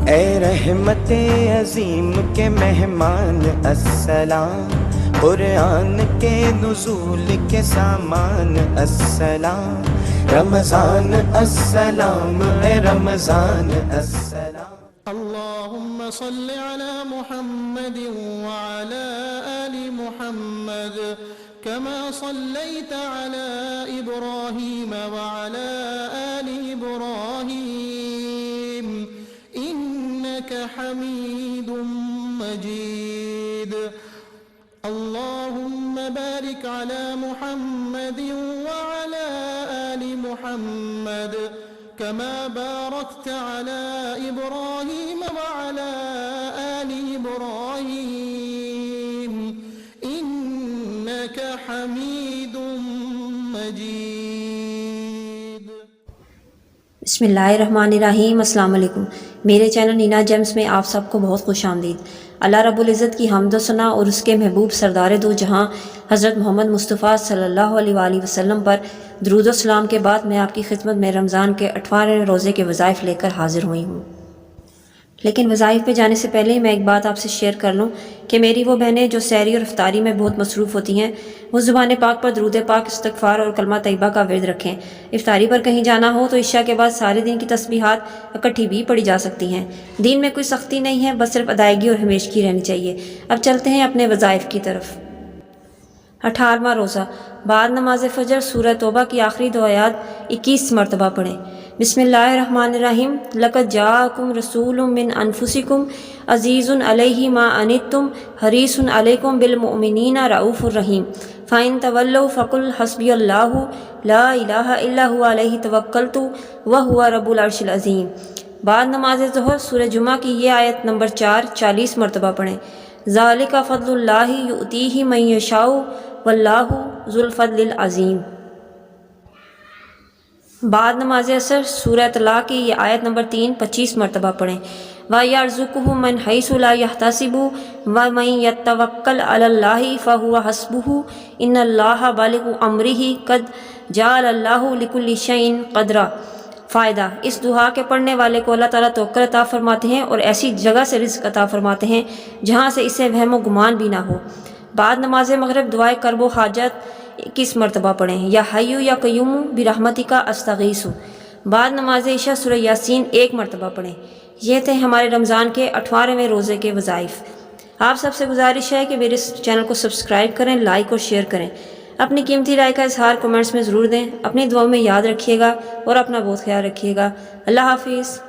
اے رحمت عظیم کے مہمان السلام، قرآن کے نزول کے سامان السلام، رمضان السلام، اے رمضان السلام۔ اللهم صل على محمد وعلى آل محمد كما صليت على إبراهيم وعلى آل إبراهيم إنك حميد مجيد۔ اللهم بارك على محمد وعلى آل محمد كما باركت على إبراهيم وعلى آل إبراهيم إنك حميد مجيد۔ بسم اللہ الرحمن الرحیم۔ السلام علیکم۔ میرے چینل نینا جیمز میں آپ سب کو بہت خوش آمدید۔ اللہ رب العزت کی حمد و ثنا اور اس کے محبوب سردار دو جہاں حضرت محمد مصطفیٰ صلی اللہ علیہ وآلہ وسلم پر درود و سلام کے بعد میں آپ کی خدمت میں رمضان کے 18ویں روزے کے وظائف لے کر حاضر ہوئی ہوں۔ لیکن وظائف پہ جانے سے پہلے میں ایک بات آپ سے شیئر کر لوں کہ میری وہ بہنیں جو سحری اور افطاری میں بہت مصروف ہوتی ہیں وہ زبان پاک پر درود پاک، استغفار اور کلمہ طیبہ کا ورد رکھیں۔ افطاری پر کہیں جانا ہو تو عشاء کے بعد سارے دن کی تسبیحات اکٹھی بھی پڑھی جا سکتی ہیں۔ دین میں کوئی سختی نہیں ہے، بس صرف ادائیگی اور ہمیشگی رہنی چاہیے۔ اب چلتے ہیں اپنے وظائف کی طرف۔ 18واں روزہ، بعد نماز فجر سورہ توبہ کی آخری 2 آیات 21 مرتبہ پڑھیں۔ بسم اللہ الرحمن الرحیم۔ لقد جاءکم رسول من انفسکم عزیز علیہ ما عنتم حریص علیکم بالمؤمنین رؤوف الرحیم فإن تولوا فقل حسبی اللہ لا الہ الا هو علیہ توکلت وہو رب العرش العظیم۔ بعد نماز ظہر سورہ جمعہ کی یہ آیت نمبر 4 40 مرتبہ پڑھیں۔ ذالک فضل اللہ یؤتیہ من یشاء واللہ ذو الفضل العظیم۔ بعد نماز عصر سورہ طلاق کی یہ آیت نمبر 3 25 مرتبہ پڑھیں۔ وَيَرْزُقُهُ مِنْ حَيْثُ لَا يَحْتَسِبُ وَمَن يَتَوَكَّلْ عَلَى اللَّهِ فَهُوَ حَسْبُهُ إِنَّ اللَّهَ بَالِغُ أَمْرِهِ قَدْ جَعَلَ اللَّهُ لِكُلِّ شَيْءٍ قَدْرًا۔ فائدہ، اس دعا کے پڑھنے والے کو اللہ تعالیٰ توکل عطا فرماتے ہیں اور ایسی جگہ سے رزق عطا فرماتے ہیں جہاں سے اسے وہم و گمان بھی نہ ہو۔ بعد نماز مغرب دعائے کرب و حاجت 21 مرتبہ پڑھیں۔ یا حیو یا قیوم برحمتک استغیث۔ بعد نماز عشاء سورہ یاسین 1 مرتبہ پڑھیں۔ یہ تھے ہمارے رمضان کے 18ویں روزے کے وظائف۔ آپ سب سے گزارش ہے کہ میرے اس چینل کو سبسکرائب کریں، لائک اور شیئر کریں۔ اپنی قیمتی رائے کا اظہار کمنٹس میں ضرور دیں۔ اپنی دعاؤں میں یاد رکھیے گا اور اپنا بہت خیال رکھیے گا۔ اللہ حافظ۔